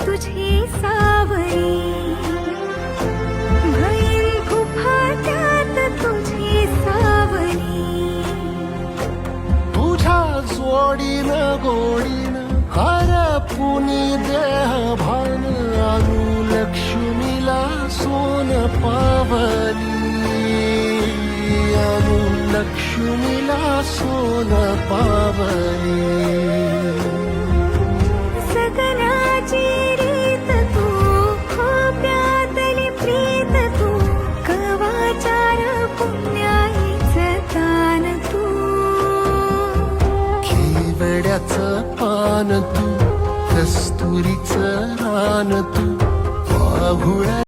तुझी सावरी भईन फुफाट्यात तुझी सावरी तुझ्या जोडीनं गोडीनं हरपुनी देह भान आणू लक्ष्मीला सोन पावली आणू लक्ष्मीला सोन पावली सगनाची रीत तू खोप्यातली प्रीत तू कवाचार पुण्याईचं दान तू केवड्याचं पान तू कस्तुरीचं रान तू पाहुळ्या